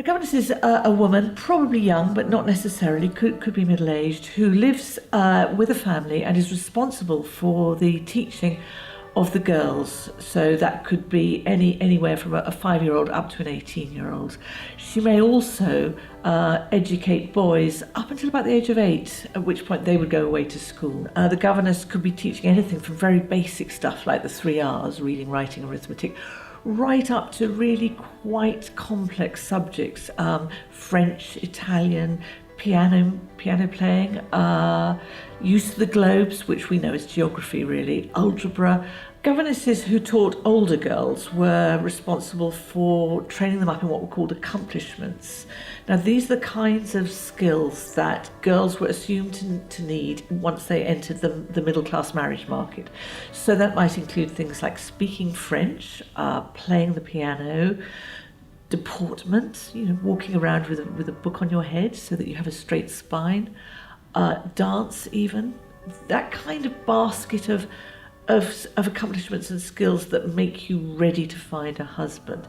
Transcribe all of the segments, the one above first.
A governess is a woman, probably young, but not necessarily, could be middle-aged, who lives with a family and is responsible for the teaching of the girls. So that could be anywhere from a 5-year-old up to an 18-year-old. She may also educate boys up until about the age of 8, at which point they would go away to school. The governess could be teaching anything from very basic stuff like the 3 R's, reading, writing, arithmetic, right up to really quite complex subjects, French, Italian, piano playing, use of the globes, which we know is geography really, algebra. Governesses who taught older girls were responsible for training them up in what were called accomplishments. Now these are the kinds of skills that girls were assumed to need once they entered the middle class marriage market. So that might include things like speaking French, playing the piano, deportment, walking around with a book on your head so that you have a straight spine, dance even, that kind of basket of accomplishments and skills that make you ready to find a husband.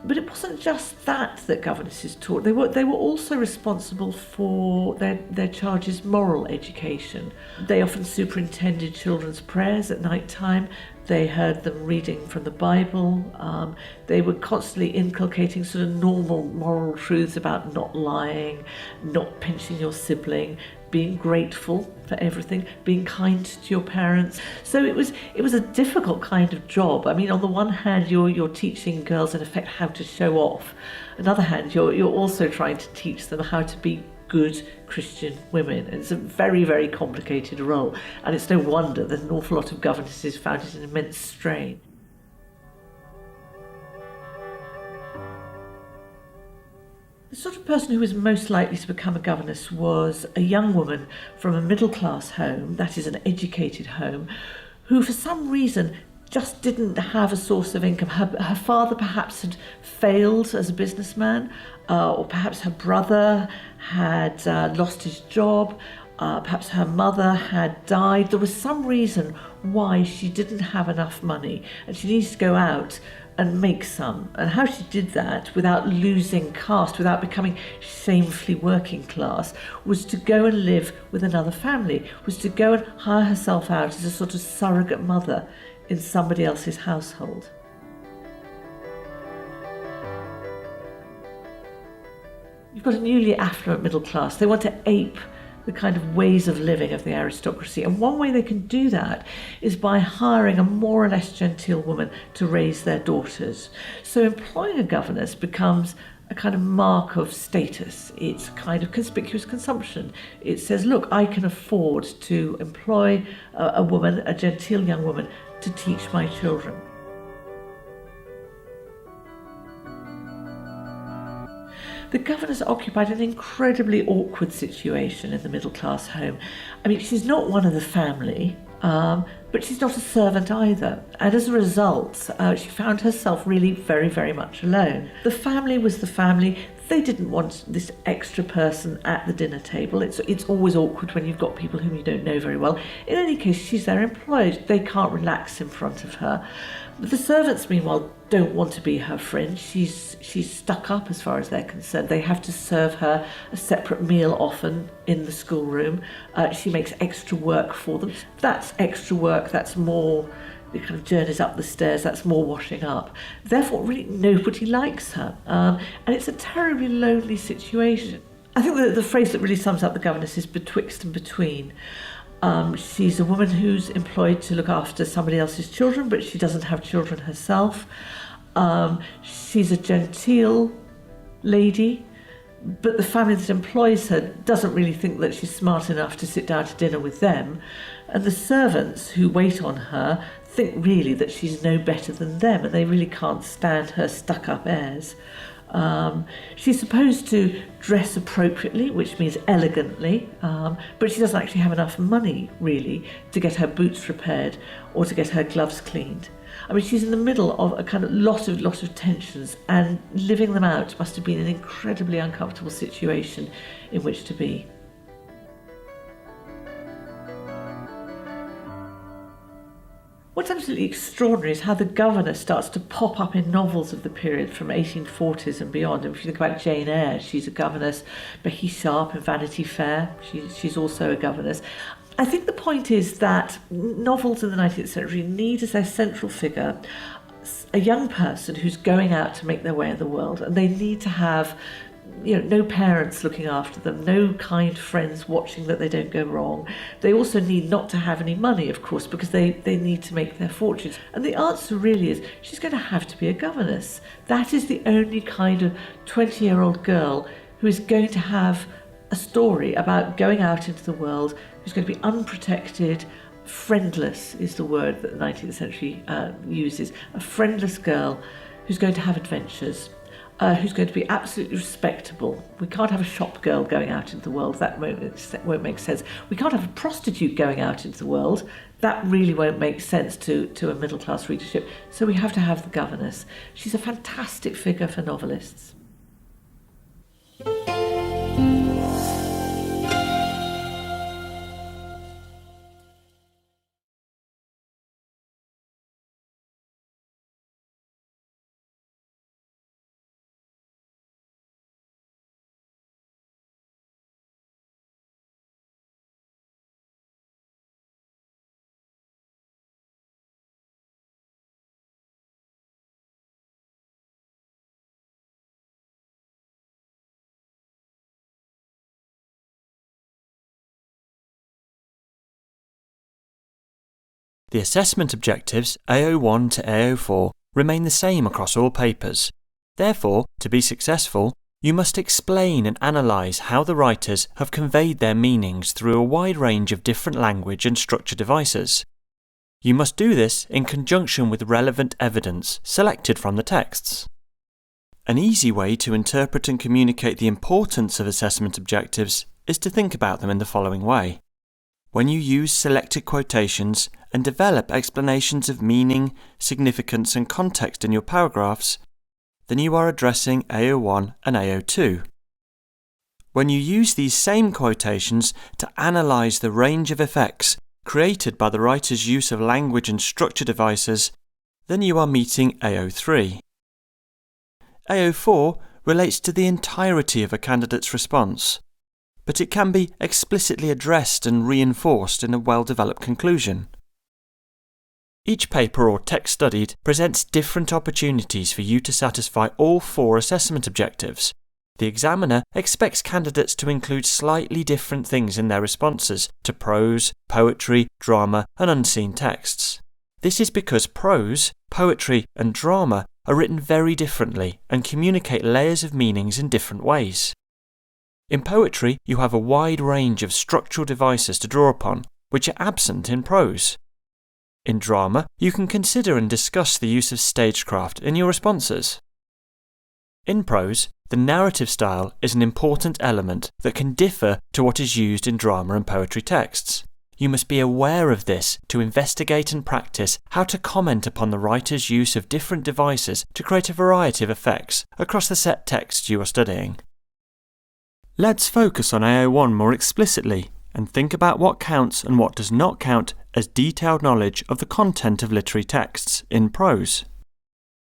But it wasn't just that governesses taught. They were also responsible for their charges' moral education. They often superintended children's prayers at night time. They heard them reading from the Bible. They were constantly inculcating sort of normal moral truths about not lying, not pinching your sibling, being grateful for everything, being kind to your parents. So it was a difficult kind of job. I mean, on the one hand, you're teaching girls in effect how to show off. On the other hand, you're also trying to teach them how to be good Christian women. And it's a very, very complicated role. And it's no wonder that an awful lot of governesses found it an immense strain. The sort of person who was most likely to become a governess was a young woman from a middle-class home, that is an educated home, who for some reason just didn't have a source of income. Her father perhaps had failed as a businessman, or perhaps her brother had lost his job, perhaps her mother had died. There was some reason why she didn't have enough money and she needed to go out and make some. And how she did that without losing caste, without becoming shamefully working class, was to go and live with another family, was to go and hire herself out as a sort of surrogate mother in somebody else's household. You've got a newly affluent middle class. They want to ape the kind of ways of living of the aristocracy. And one way they can do that is by hiring a more or less genteel woman to raise their daughters. So employing a governess becomes a kind of mark of status. It's kind of conspicuous consumption. It says, look, I can afford to employ a woman, a genteel young woman, to teach my children. The governess occupied an incredibly awkward situation in the middle-class home. I mean, she's not one of the family, but she's not a servant either. And as a result, she found herself really very, very much alone. The family was the family. They didn't want this extra person at the dinner table. It's always awkward when you've got people whom you don't know very well. In any case, she's their employed. They can't relax in front of her. But the servants, meanwhile, don't want to be her friend. She's stuck up as far as they're concerned. They have to serve her a separate meal often in the schoolroom. She makes extra work for them. That's extra work, that's more the kind of journeys up the stairs, that's more washing up. Therefore, really nobody likes her. And it's a terribly lonely situation. I think that the phrase that really sums up the governess is betwixt and between. She's a woman who's employed to look after somebody else's children, but she doesn't have children herself. She's a genteel lady, but the family that employs her doesn't really think that she's smart enough to sit down to dinner with them. And the servants who wait on her think really that she's no better than them, and they really can't stand her stuck-up airs. She's supposed to dress appropriately, which means elegantly, but she doesn't actually have enough money, really, to get her boots repaired or to get her gloves cleaned. I mean, she's in the middle of a kind of lot of tensions, and living them out must have been an incredibly uncomfortable situation in which to be. What's absolutely extraordinary is how the governess starts to pop up in novels of the period from 1840s and beyond. And if you think about Jane Eyre, she's a governess. Becky Sharp in Vanity Fair, she's also a governess. I think the point is that novels in the 19th century need as their central figure a young person who's going out to make their way in the world, and they need to have no parents looking after them, no kind friends watching that they don't go wrong. They also need not to have any money, of course, because they need to make their fortunes. And the answer really is she's going to have to be a governess. That is the only kind of 20-year-old girl who is going to have a story about going out into the world, who's going to be unprotected. Friendless is the word that the 19th century uses. A friendless girl who's going to have adventures. Who's going to be absolutely respectable. We can't have a shop girl going out into the world. That won't make sense. We can't have a prostitute going out into the world. That really won't make sense to a middle-class readership. So we have to have the governess. She's a fantastic figure for novelists. The assessment objectives AO1 to AO4 remain the same across all papers. Therefore, to be successful, you must explain and analyse how the writers have conveyed their meanings through a wide range of different language and structure devices. You must do this in conjunction with relevant evidence selected from the texts. An easy way to interpret and communicate the importance of assessment objectives is to think about them in the following way. When you use selected quotations and develop explanations of meaning, significance and context in your paragraphs, then you are addressing AO1 and AO2. When you use these same quotations to analyse the range of effects created by the writer's use of language and structure devices, then you are meeting AO3. AO4 relates to the entirety of a candidate's response, but it can be explicitly addressed and reinforced in a well-developed conclusion. Each paper or text studied presents different opportunities for you to satisfy all 4 assessment objectives. The examiner expects candidates to include slightly different things in their responses to prose, poetry, drama, and unseen texts. This is because prose, poetry, and drama are written very differently and communicate layers of meanings in different ways. In poetry, you have a wide range of structural devices to draw upon, which are absent in prose. In drama, you can consider and discuss the use of stagecraft in your responses. In prose, the narrative style is an important element that can differ to what is used in drama and poetry texts. You must be aware of this to investigate and practice how to comment upon the writer's use of different devices to create a variety of effects across the set texts you are studying. Let's focus on AO1 more explicitly and think about what counts and what does not count as detailed knowledge of the content of literary texts in prose.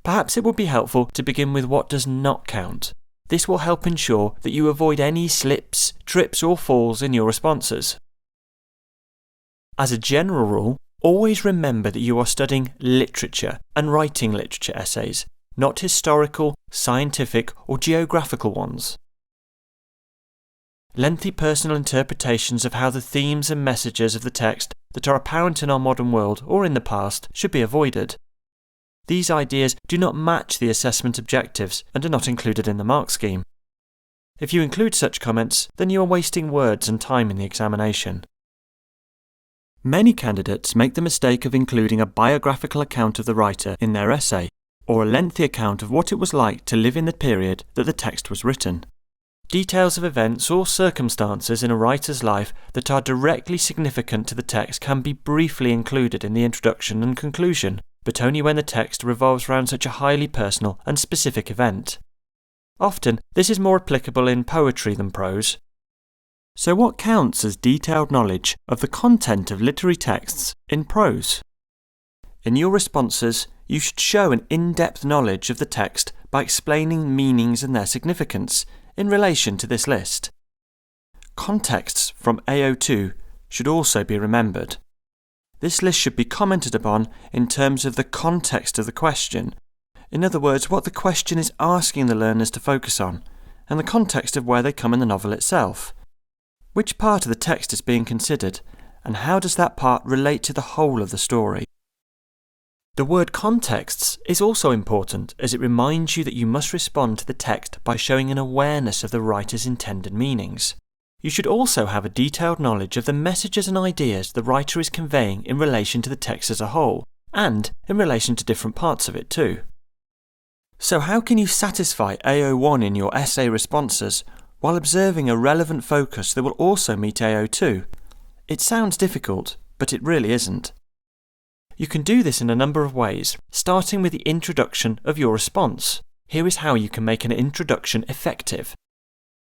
Perhaps it would be helpful to begin with what does not count. This will help ensure that you avoid any slips, trips or falls in your responses. As a general rule, always remember that you are studying literature and writing literature essays, not historical, scientific or geographical ones. Lengthy personal interpretations of how the themes and messages of the text that are apparent in our modern world or in the past should be avoided. These ideas do not match the assessment objectives and are not included in the mark scheme. If you include such comments, then you are wasting words and time in the examination. Many candidates make the mistake of including a biographical account of the writer in their essay, or a lengthy account of what it was like to live in the period that the text was written. Details of events or circumstances in a writer's life that are directly significant to the text can be briefly included in the introduction and conclusion, but only when the text revolves around such a highly personal and specific event. Often, this is more applicable in poetry than prose. So what counts as detailed knowledge of the content of literary texts in prose? In your responses, you should show an in-depth knowledge of the text by explaining meanings and their significance in relation to this list. Contexts from AO2 should also be remembered. This list should be commented upon in terms of the context of the question. In other words, what the question is asking the learners to focus on, and the context of where they come in the novel itself. Which part of the text is being considered, and how does that part relate to the whole of the story? The word contexts is also important as it reminds you that you must respond to the text by showing an awareness of the writer's intended meanings. You should also have a detailed knowledge of the messages and ideas the writer is conveying in relation to the text as a whole, and in relation to different parts of it too. So how can you satisfy AO1 in your essay responses while observing a relevant focus that will also meet AO2? It sounds difficult, but it really isn't. You can do this in a number of ways, starting with the introduction of your response. Here is how you can make an introduction effective.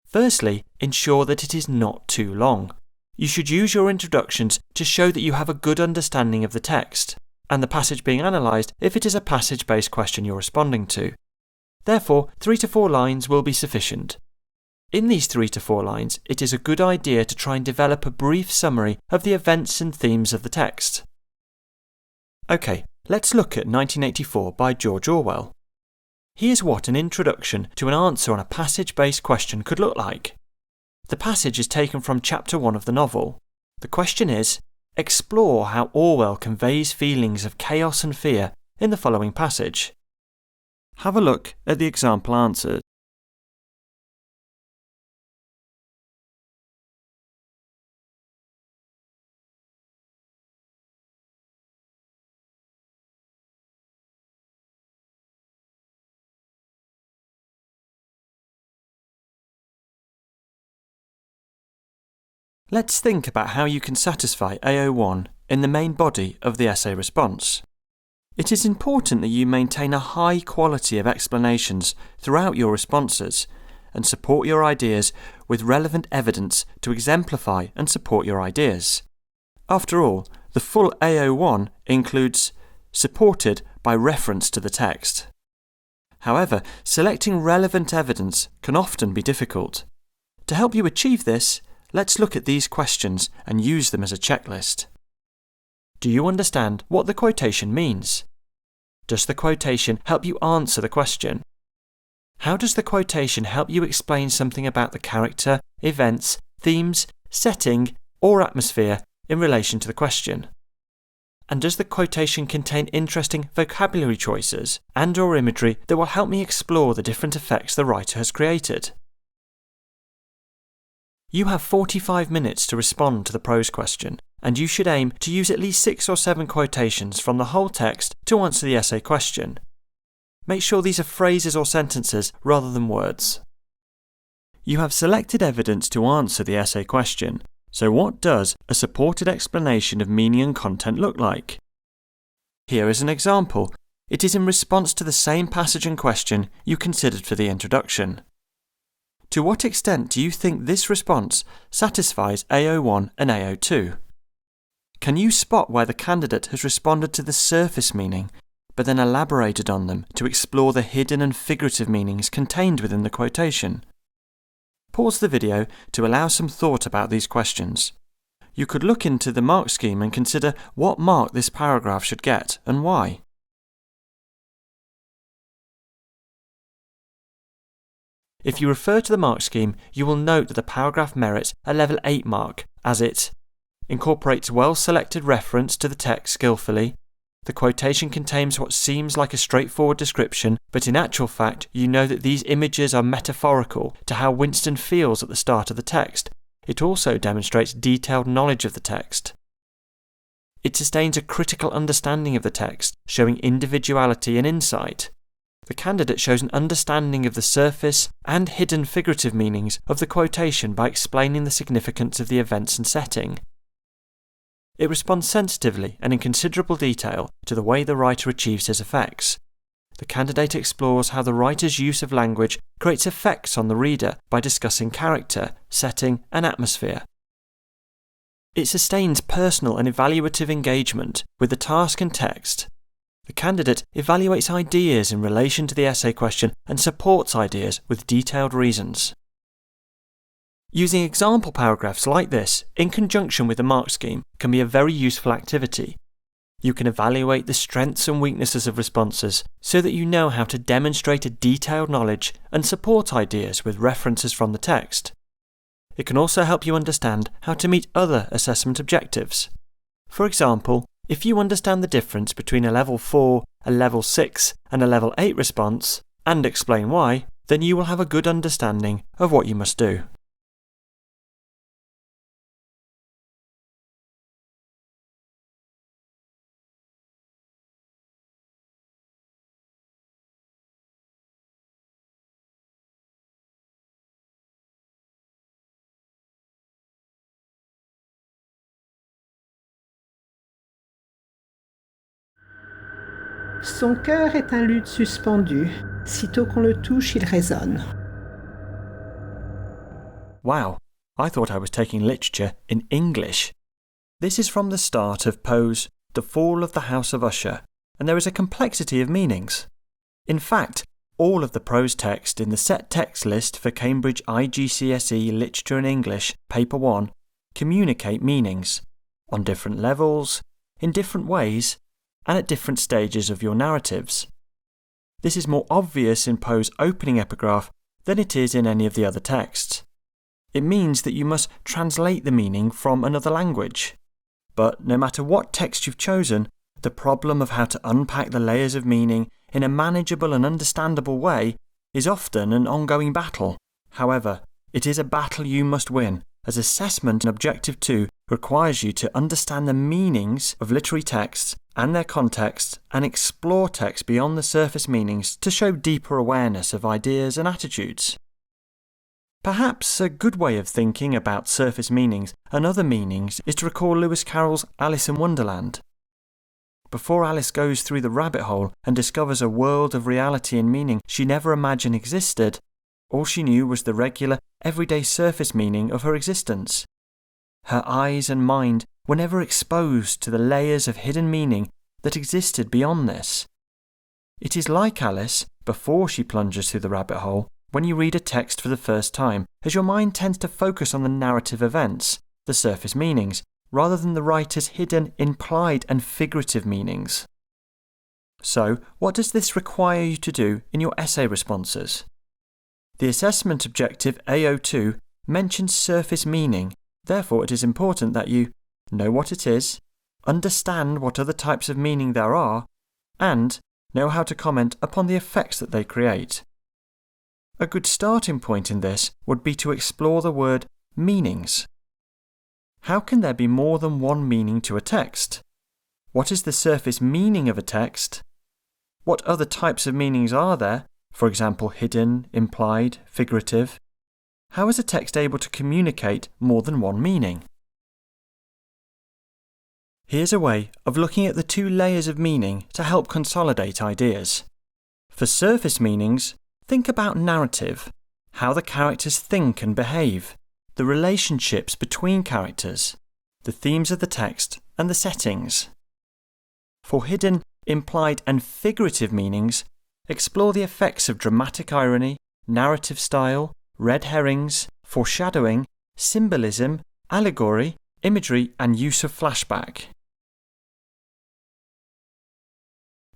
Firstly, ensure that it is not too long. You should use your introductions to show that you have a good understanding of the text, and the passage being analysed if it is a passage-based question you're responding to. Therefore, 3 to 4 lines will be sufficient. In these 3 to 4 lines, it is a good idea to try and develop a brief summary of the events and themes of the text. Okay, let's look at 1984 by George Orwell. Here's what an introduction to an answer on a passage-based question could look like. The passage is taken from Chapter 1 of the novel. The question is, explore how Orwell conveys feelings of chaos and fear in the following passage. Have a look at the example answers. Let's think about how you can satisfy AO1 in the main body of the essay response. It is important that you maintain a high quality of explanations throughout your responses and support your ideas with relevant evidence to exemplify and support your ideas. After all, the full AO1 includes supported by reference to the text. However, selecting relevant evidence can often be difficult. To help you achieve this, let's look at these questions and use them as a checklist. Do you understand what the quotation means? Does the quotation help you answer the question? How does the quotation help you explain something about the character, events, themes, setting, or atmosphere in relation to the question? And does the quotation contain interesting vocabulary choices and/or imagery that will help me explore the different effects the writer has created? You have 45 minutes to respond to the prose question, and you should aim to use at least 6 or 7 quotations from the whole text to answer the essay question. Make sure these are phrases or sentences rather than words. You have selected evidence to answer the essay question, so what does a supported explanation of meaning and content look like? Here is an example. It is in response to the same passage and question you considered for the introduction. To what extent do you think this response satisfies AO1 and AO2? Can you spot where the candidate has responded to the surface meaning, but then elaborated on them to explore the hidden and figurative meanings contained within the quotation? Pause the video to allow some thought about these questions. You could look into the mark scheme and consider what mark this paragraph should get and why. If you refer to the mark scheme, you will note that the paragraph merits a level 8 mark, as it incorporates well-selected reference to the text skillfully, the quotation contains what seems like a straightforward description, but in actual fact you know that these images are metaphorical to how Winston feels at the start of the text. It also demonstrates detailed knowledge of the text. It sustains a critical understanding of the text, showing individuality and insight. The candidate shows an understanding of the surface and hidden figurative meanings of the quotation by explaining the significance of the events and setting. It responds sensitively and in considerable detail to the way the writer achieves his effects. The candidate explores how the writer's use of language creates effects on the reader by discussing character, setting, and atmosphere. It sustains personal and evaluative engagement with the task and text, the candidate evaluates ideas in relation to the essay question and supports ideas with detailed reasons. Using example paragraphs like this in conjunction with the mark scheme can be a very useful activity. You can evaluate the strengths and weaknesses of responses so that you know how to demonstrate a detailed knowledge and support ideas with references from the text. It can also help you understand how to meet other assessment objectives. For example, if you understand the difference between a level 4, a level 6 and a level 8 response, and explain why, then you will have a good understanding of what you must do. Son cœur est un luth suspendu. Sitôt qu'on le touche, il résonne. Wow, I thought I was taking literature in English. This is from the start of Poe's The Fall of the House of Usher, and there is a complexity of meanings. In fact, all of the prose text in the set text list for Cambridge IGCSE Literature in English, Paper 1, communicate meanings, on different levels, in different ways, and at different stages of your narratives. This is more obvious in Poe's opening epigraph than it is in any of the other texts. It means that you must translate the meaning from another language. But no matter what text you've chosen, the problem of how to unpack the layers of meaning in a manageable and understandable way is often an ongoing battle. However, it is a battle you must win, as assessment and Objective 2 requires you to understand the meanings of literary texts and their context and explore text beyond the surface meanings to show deeper awareness of ideas and attitudes. Perhaps a good way of thinking about surface meanings and other meanings is to recall Lewis Carroll's Alice in Wonderland. Before Alice goes through the rabbit hole and discovers a world of reality and meaning she never imagined existed, all she knew was the regular, everyday surface meaning of her existence. Her eyes and mind were never exposed to the layers of hidden meaning that existed beyond this. It is like Alice, before she plunges through the rabbit hole, when you read a text for the first time, as your mind tends to focus on the narrative events, the surface meanings, rather than the writer's hidden, implied and figurative meanings. So, what does this require you to do in your essay responses? The assessment objective AO2 mentions surface meaning, therefore it is important that you know what it is, understand what other types of meaning there are, and know how to comment upon the effects that they create. A good starting point in this would be to explore the word meanings. How can there be more than one meaning to a text? What is the surface meaning of a text? What other types of meanings are there, for example hidden, implied, figurative? How is a text able to communicate more than one meaning? Here's a way of looking at the two layers of meaning to help consolidate ideas. For surface meanings, think about narrative, how the characters think and behave, the relationships between characters, the themes of the text, and the settings. For hidden, implied, and figurative meanings, explore the effects of dramatic irony, narrative style, red herrings, foreshadowing, symbolism, allegory, imagery, and use of flashback.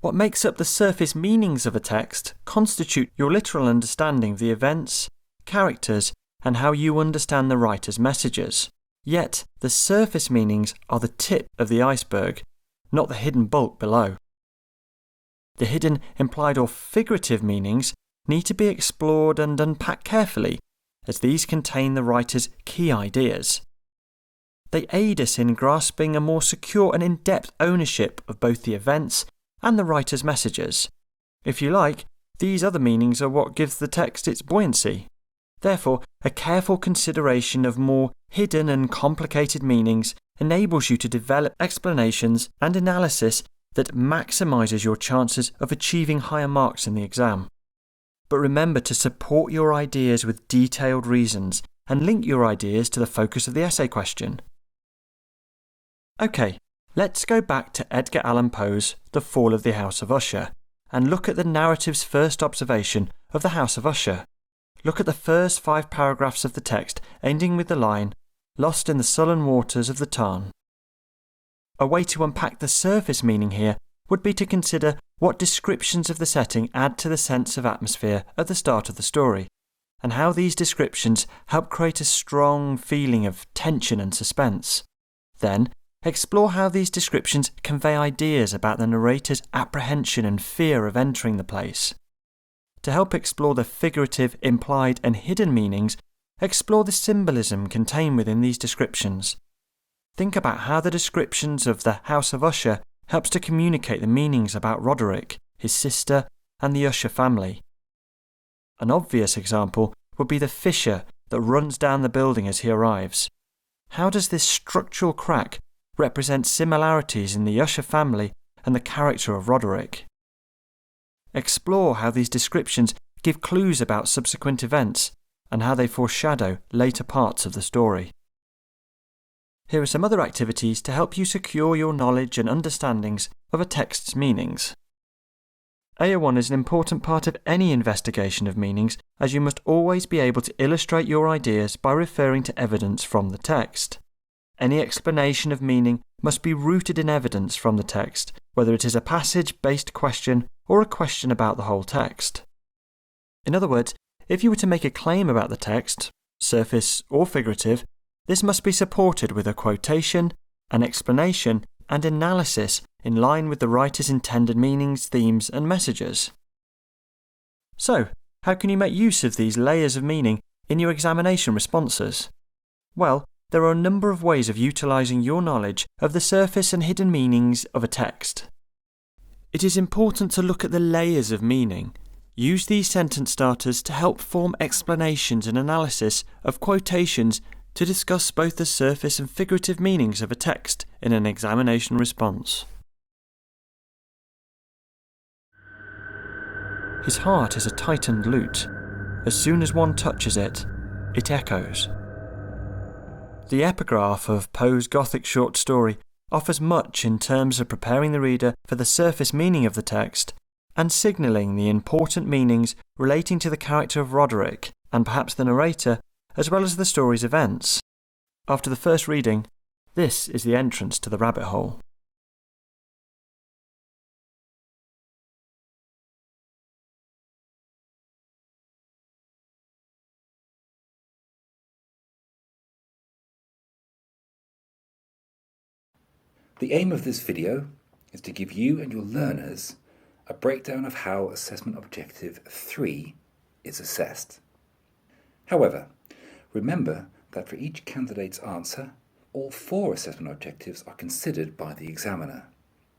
What makes up the surface meanings of a text constitute your literal understanding of the events, characters, and how you understand the writer's messages. Yet, the surface meanings are the tip of the iceberg, not the hidden bulk below. The hidden, implied or figurative meanings need to be explored and unpacked carefully, as these contain the writer's key ideas. They aid us in grasping a more secure and in-depth ownership of both the events and the writer's messages. If you like, these other meanings are what gives the text its buoyancy. Therefore, a careful consideration of more hidden and complicated meanings enables you to develop explanations and analysis that maximises your chances of achieving higher marks in the exam. But remember to support your ideas with detailed reasons and link your ideas to the focus of the essay question. Okay, Let's go back to Edgar Allan Poe's The Fall of the House of Usher and look at the narrative's first observation of the House of Usher. Look at the first 5 paragraphs of the text ending with the line, "Lost in the sullen waters of the Tarn." A way to unpack the surface meaning here would be to consider what descriptions of the setting add to the sense of atmosphere at the start of the story, and how these descriptions help create a strong feeling of tension and suspense. Then, explore how these descriptions convey ideas about the narrator's apprehension and fear of entering the place. To help explore the figurative, implied and hidden meanings, explore the symbolism contained within these descriptions. Think about how the descriptions of the House of Usher helps to communicate the meanings about Roderick, his sister and the Usher family. An obvious example would be the fissure that runs down the building as he arrives. How does this structural crack represent similarities in the Usher family and the character of Roderick? Explore how these descriptions give clues about subsequent events and how they foreshadow later parts of the story. Here are some other activities to help you secure your knowledge and understandings of a text's meanings. Eyre 1 is an important part of any investigation of meanings, as you must always be able to illustrate your ideas by referring to evidence from the text. Any explanation of meaning must be rooted in evidence from the text, whether it is a passage-based question or a question about the whole text. In other words, if you were to make a claim about the text, surface or figurative, this must be supported with a quotation, an explanation, and analysis in line with the writer's intended meanings, themes, and messages. So, how can you make use of these layers of meaning in your examination responses? Well, there are a number of ways of utilising your knowledge of the surface and hidden meanings of a text. It is important to look at the layers of meaning. Use these sentence starters to help form explanations and analysis of quotations to discuss both the surface and figurative meanings of a text in an examination response. His heart is a tightened lute. As soon as one touches it, it echoes. The epigraph of Poe's Gothic short story offers much in terms of preparing the reader for the surface meaning of the text and signalling the important meanings relating to the character of Roderick and perhaps the narrator, as well as the story's events. After the first reading, this is the entrance to the rabbit hole. The aim of this video is to give you and your learners a breakdown of how Assessment Objective 3 is assessed. However, remember that for each candidate's answer, all 4 assessment objectives are considered by the examiner.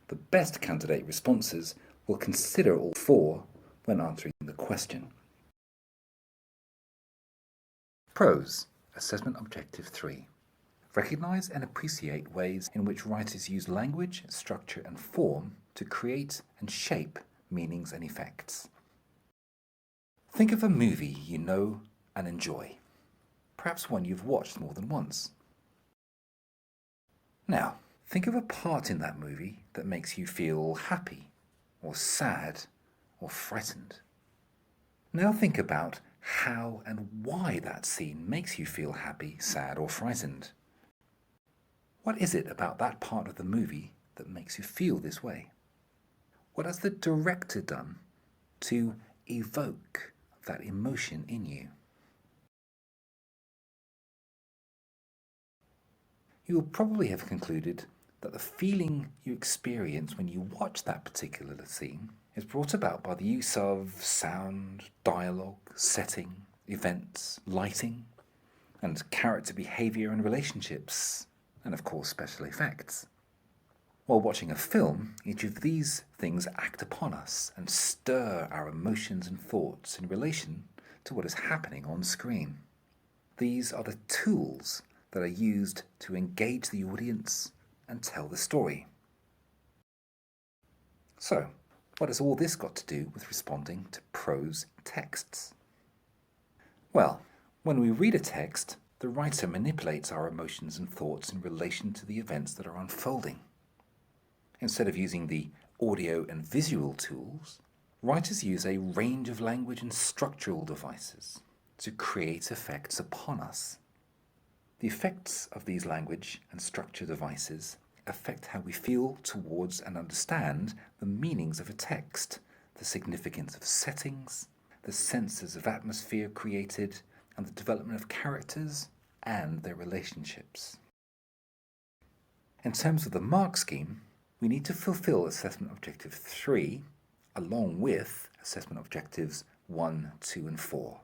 The best candidate responses will consider all 4 when answering the question. Prose, Assessment Objective 3. Recognise and appreciate ways in which writers use language, structure and form to create and shape meanings and effects. Think of a movie you know and enjoy, perhaps one you've watched more than once. Now, think of a part in that movie that makes you feel happy, or sad, or frightened. Now think about how and why that scene makes you feel happy, sad, or frightened. What is it about that part of the movie that makes you feel this way? What has the director done to evoke that emotion in you? You will probably have concluded that the feeling you experience when you watch that particular scene is brought about by the use of sound, dialogue, setting, events, lighting, and character behaviour and relationships, and of course special effects. While watching a film, each of these things act upon us and stir our emotions and thoughts in relation to what is happening on screen. These are the tools that are used to engage the audience and tell the story. So, what has all this got to do with responding to prose texts? Well, when we read a text, the writer manipulates our emotions and thoughts in relation to the events that are unfolding. Instead of using the audio and visual tools, writers use a range of language and structural devices to create effects upon us. The effects of these language and structure devices affect how we feel towards and understand the meanings of a text, the significance of settings, the senses of atmosphere created, and the development of characters and their relationships. In terms of the mark scheme, we need to fulfill Assessment Objective 3 along with Assessment Objectives 1, 2 and 4.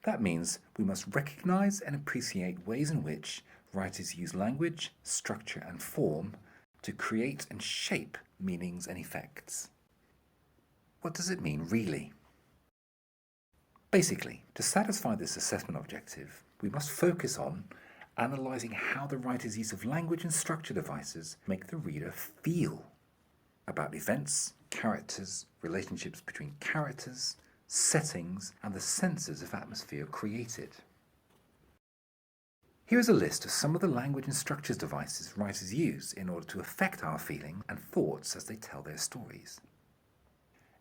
That means we must recognize and appreciate ways in which writers use language, structure and form to create and shape meanings and effects. What does it mean really? Basically, to satisfy this assessment objective, we must focus on analysing how the writer's use of language and structure devices make the reader feel about events, characters, relationships between characters, settings, and the senses of atmosphere created. Here is a list of some of the language and structures devices writers use in order to affect our feeling and thoughts as they tell their stories.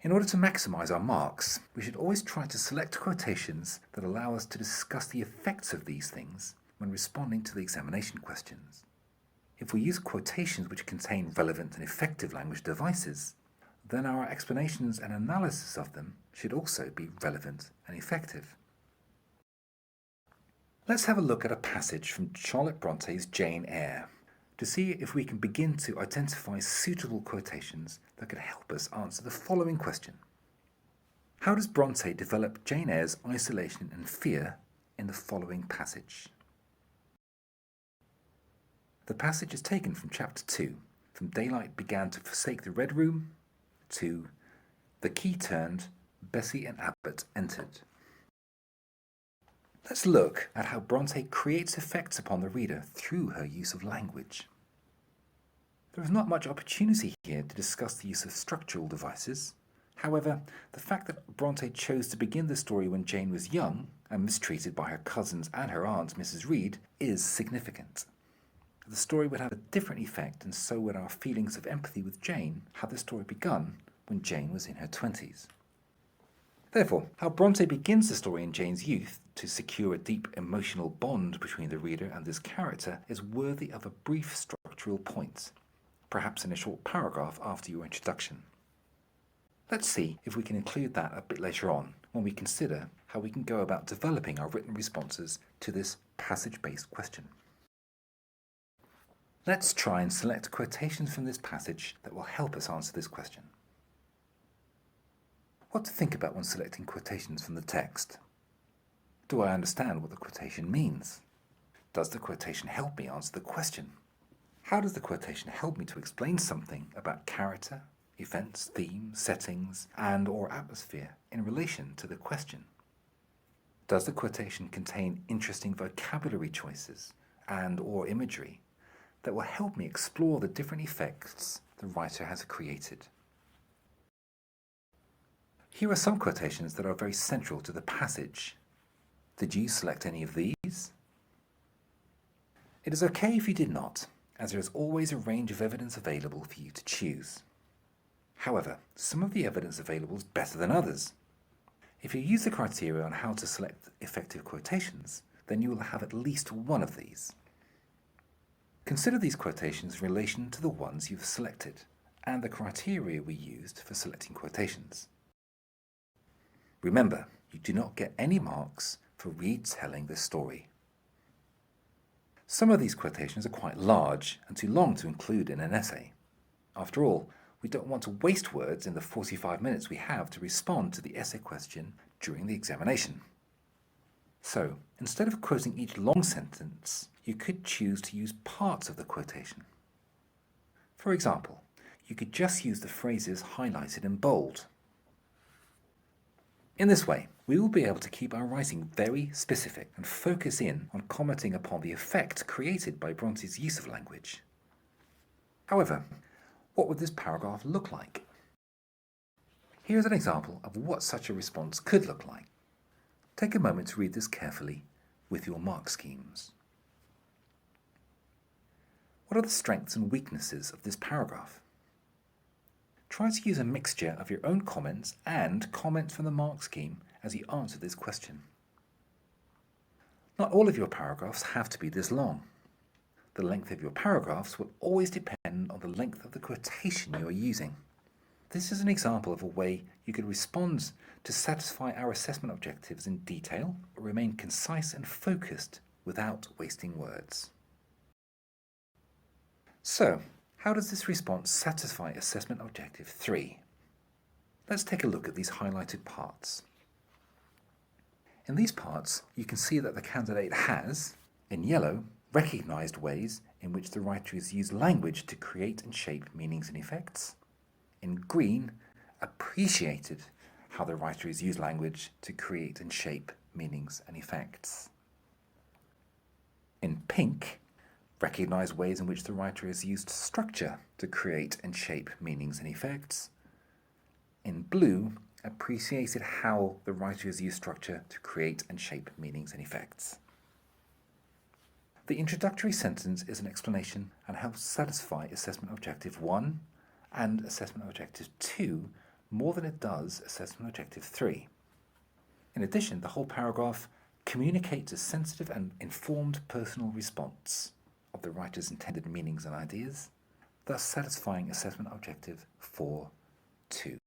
In order to maximize our marks, we should always try to select quotations that allow us to discuss the effects of these things when responding to the examination questions. If we use quotations which contain relevant and effective language devices, then our explanations and analysis of them should also be relevant and effective. Let's have a look at a passage from Charlotte Bronte's Jane Eyre to see if we can begin to identify suitable quotations that could help us answer the following question. How does Bronte develop Jane Eyre's isolation and fear in the following passage? The passage is taken from chapter 2, from daylight began to forsake the red room, to the key turned, Bessie and Abbot entered. Let's look at how Bronte creates effects upon the reader through her use of language. There is not much opportunity here to discuss the use of structural devices. However, the fact that Bronte chose to begin the story when Jane was young and mistreated by her cousins and her aunt, Mrs. Reed, is significant. The story would have a different effect, and so would our feelings of empathy with Jane had the story begun when Jane was in her 20s. Therefore, how Bronte begins the story in Jane's youth to secure a deep emotional bond between the reader and this character is worthy of a brief structural point, perhaps in a short paragraph after your introduction. Let's see if we can include that a bit later on when we consider how we can go about developing our written responses to this passage-based question. Let's try and select quotations from this passage that will help us answer this question. What to think about when selecting quotations from the text? Do I understand what the quotation means? Does the quotation help me answer the question? How does the quotation help me to explain something about character, events, themes, settings, and or atmosphere in relation to the question? Does the quotation contain interesting vocabulary choices and or imagery that will help me explore the different effects the writer has created? Here are some quotations that are very central to the passage. Did you select any of these? It is okay if you did not, as there is always a range of evidence available for you to choose. However, some of the evidence available is better than others. If you use the criteria on how to select effective quotations, then you will have at least one of these. Consider these quotations in relation to the ones you've selected and the criteria we used for selecting quotations. Remember, you do not get any marks for retelling the story. Some of these quotations are quite large and too long to include in an essay. After all, we don't want to waste words in the 45 minutes we have to respond to the essay question during the examination. So, instead of quoting each long sentence, you could choose to use parts of the quotation. For example, you could just use the phrases highlighted in bold. In this way, we will be able to keep our writing very specific and focus in on commenting upon the effect created by Bronte's use of language. However, what would this paragraph look like? Here's an example of what such a response could look like. Take a moment to read this carefully with your mark schemes. What are the strengths and weaknesses of this paragraph? Try to use a mixture of your own comments and comments from the mark scheme as you answer this question. Not all of your paragraphs have to be this long. The length of your paragraphs will always depend on the length of the quotation you are using. This is an example of a way you could respond to satisfy our assessment objectives in detail, but remain concise and focused without wasting words. So, how does this response satisfy assessment objective 3? Let's take a look at these highlighted parts. In these parts, you can see that the candidate has, in yellow, recognized ways in which the writer has used language to create and shape meanings and effects. In green, appreciated how the writer has used language to create and shape meanings and effects. In pink, recognized ways in which the writer has used structure to create and shape meanings and effects. In blue, appreciated how the writer has used structure to create and shape meanings and effects. The introductory sentence is an explanation and helps satisfy assessment objective 1 and assessment objective 2 more than it does assessment objective 3. In addition, the whole paragraph communicates a sensitive and informed personal response of the writer's intended meanings and ideas, thus satisfying assessment objective 4.2.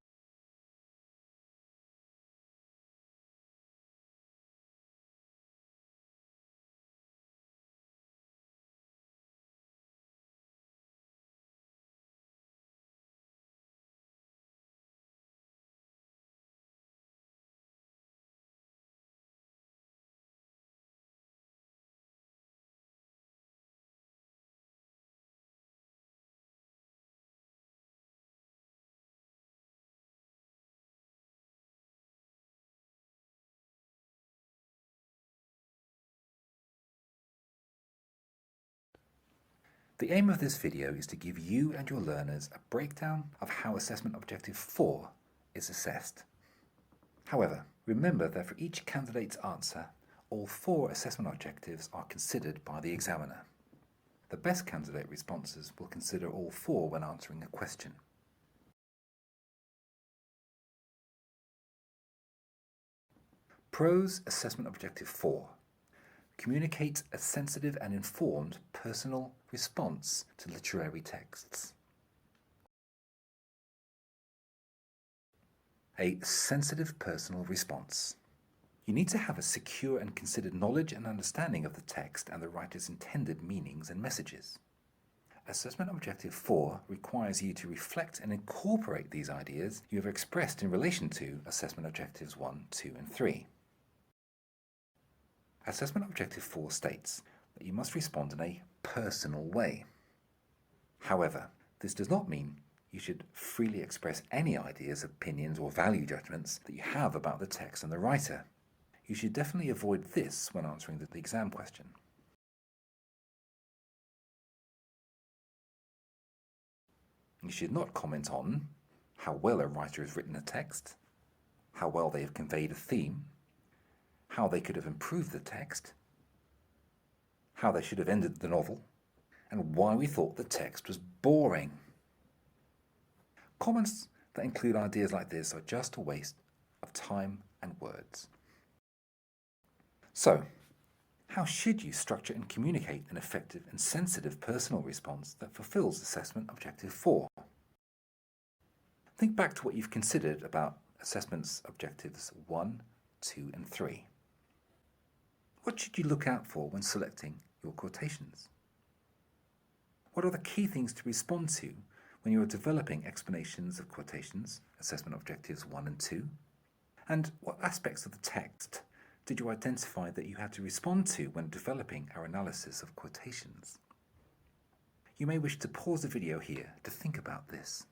The aim of this video is to give you and your learners a breakdown of how assessment objective 4 is assessed. However, remember that for each candidate's answer, all 4 assessment objectives are considered by the examiner. The best candidate responses will consider all 4 when answering a question. Prose assessment objective 4. Communicate a sensitive and informed personal response to literary texts. A sensitive personal response. You need to have a secure and considered knowledge and understanding of the text and the writer's intended meanings and messages. Assessment objective 4 requires you to reflect and incorporate these ideas you have expressed in relation to assessment objectives 1, 2, and 3. Assessment objective 4 states that you must respond in a personal way. However, this does not mean you should freely express any ideas, opinions, or value judgments that you have about the text and the writer. You should definitely avoid this when answering the exam question. You should not comment on how well a writer has written a text, how well they have conveyed a theme, how they could have improved the text, how they should have ended the novel, and why we thought the text was boring. Comments that include ideas like this are just a waste of time and words. So, how should you structure and communicate an effective and sensitive personal response that fulfills assessment objective 4? Think back to what you've considered about assessments objectives 1, 2, and 3. What should you look out for when selecting your quotations? What are the key things to respond to when you are developing explanations of quotations, assessment objectives 1 and 2? And what aspects of the text did you identify that you had to respond to when developing our analysis of quotations? You may wish to pause the video here to think about this.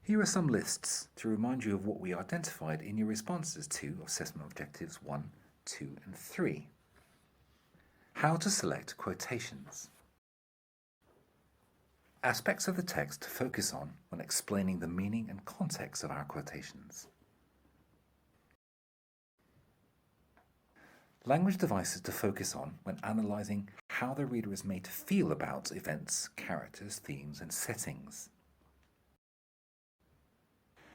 Here are some lists to remind you of what we identified in your responses to assessment objectives 1, 2, and 3. How to select quotations. Aspects of the text to focus on when explaining the meaning and context of our quotations. Language devices to focus on when analysing how the reader is made to feel about events, characters, themes, and settings.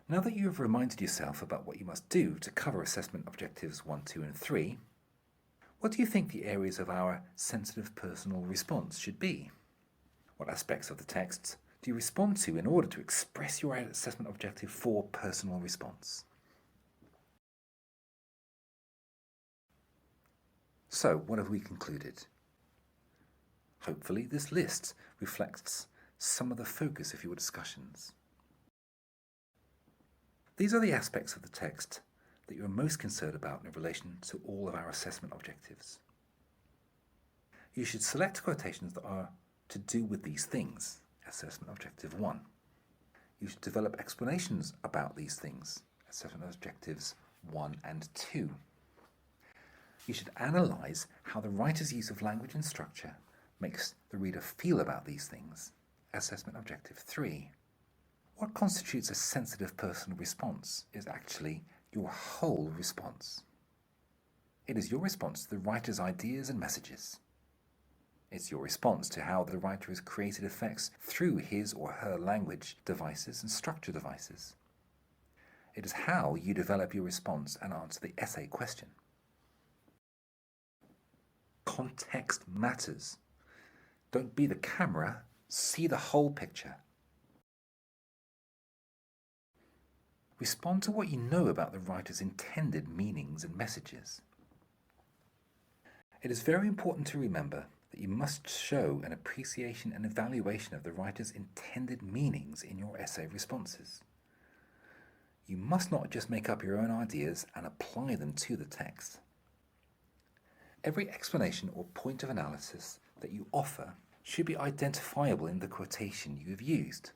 Now that you have reminded yourself about what you must do to cover assessment objectives 1, 2, and 3, what do you think the areas of our sensitive personal response should be? What aspects of the text do you respond to in order to express your assessment objective 4 personal response? So, what have we concluded? Hopefully, this list reflects some of the focus of your discussions. These are the aspects of the text that you are most concerned about in relation to all of our assessment objectives. You should select quotations that are to do with these things, assessment objective 1. You should develop explanations about these things, assessment objectives 1 and 2. You should analyse how the writer's use of language and structure makes the reader feel about these things, assessment objective 3. What constitutes a sensitive personal response is actually your whole response. It is your response to the writer's ideas and messages. It's your response to how the writer has created effects through his or her language devices and structure devices. It is how you develop your response and answer the essay question. Context matters. Don't be the camera, see the whole picture. Respond to what you know about the writer's intended meanings and messages. It is very important to remember that you must show an appreciation and evaluation of the writer's intended meanings in your essay responses. You must not just make up your own ideas and apply them to the text. Every explanation or point of analysis that you offer should be identifiable in the quotation you have used.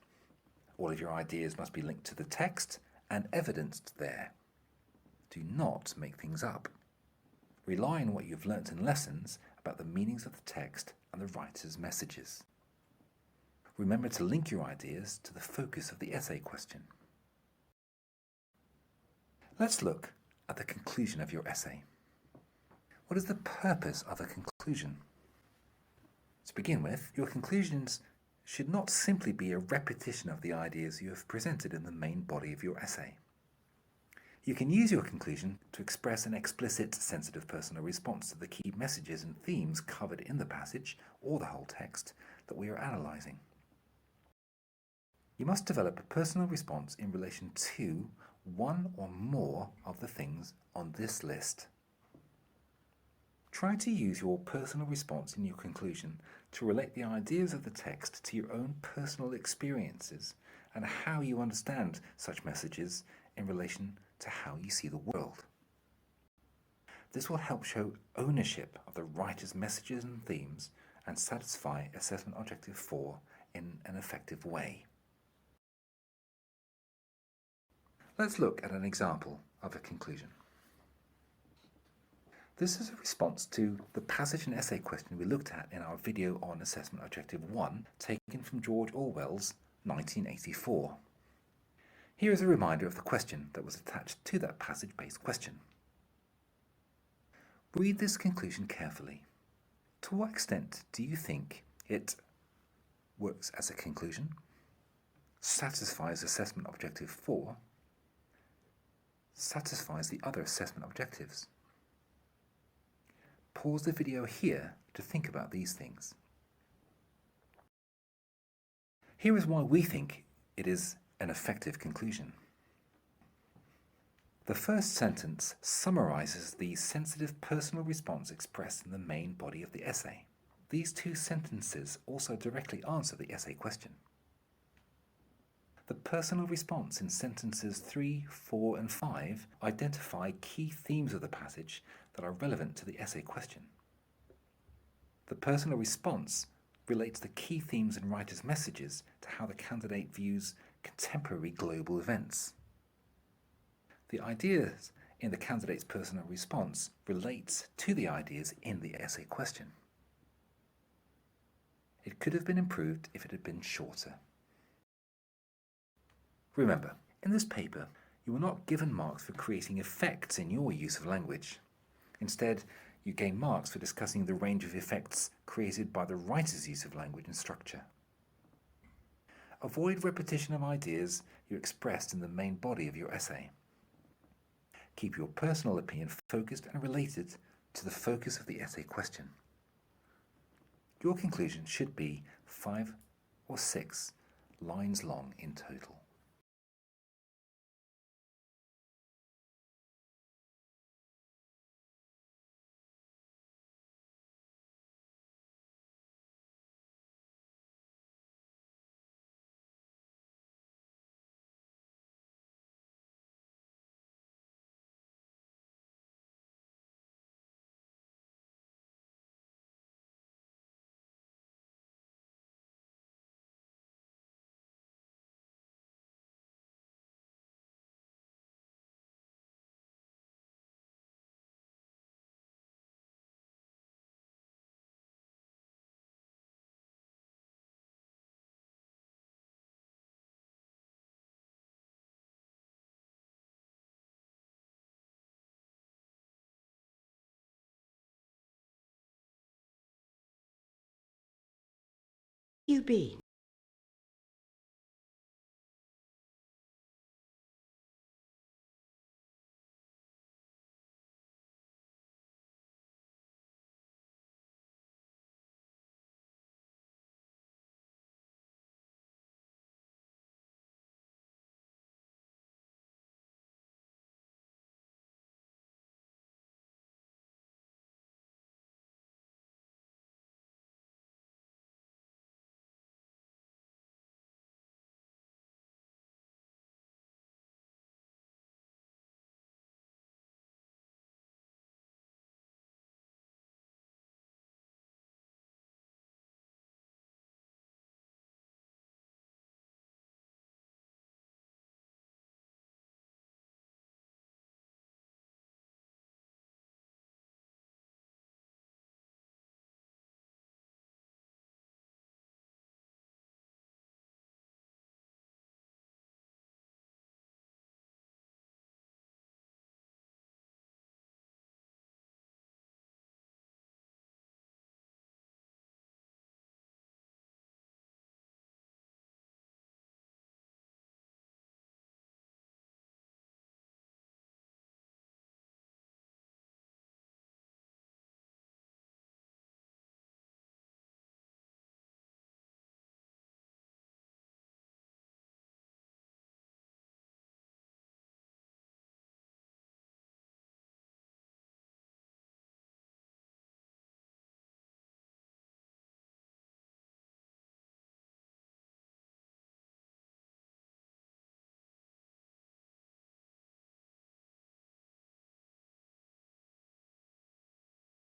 All of your ideas must be linked to the text and evidenced there. Do not make things up. Rely on what you've learnt in lessons about the meanings of the text and the writer's messages. Remember to link your ideas to the focus of the essay question. Let's look at the conclusion of your essay. What is the purpose of a conclusion? To begin with, your conclusions should not simply be a repetition of the ideas you have presented in the main body of your essay. You can use your conclusion to express an explicit, sensitive personal response to the key messages and themes covered in the passage or the whole text that we are analysing. You must develop a personal response in relation to one or more of the things on this list. Try to use your personal response in your conclusion to relate the ideas of the text to your own personal experiences and how you understand such messages in relation to how you see the world. This will help show ownership of the writer's messages and themes and satisfy assessment objective 4 in an effective way. Let's look at an example of a conclusion. This is a response to the passage and essay question we looked at in our video on assessment objective 1, taken from George Orwell's 1984. Here is a reminder of the question that was attached to that passage-based question. Read this conclusion carefully. To what extent do you think it works as a conclusion, satisfies assessment objective 4, satisfies the other assessment objectives? Pause the video here to think about these things. Here is why we think it is an effective conclusion. The first sentence summarizes the sensitive personal response expressed in the main body of the essay. These two sentences also directly answer the essay question. The personal response in sentences 3, 4, and 5 identify key themes of the passage that are relevant to the essay question. The personal response relates the key themes and writer's messages to how the candidate views contemporary global events. The ideas in the candidate's personal response relates to the ideas in the essay question. It could have been improved if it had been shorter. Remember, in this paper, you were not given marks for creating effects in your use of language. Instead, You gain marks for discussing the range of effects created by the writer's use of language and structure. Avoid repetition of ideas you expressed in the main body of your essay. Keep your personal opinion focused and related to the focus of the essay question. Your conclusion should be 5 or 6 lines long in total. You been?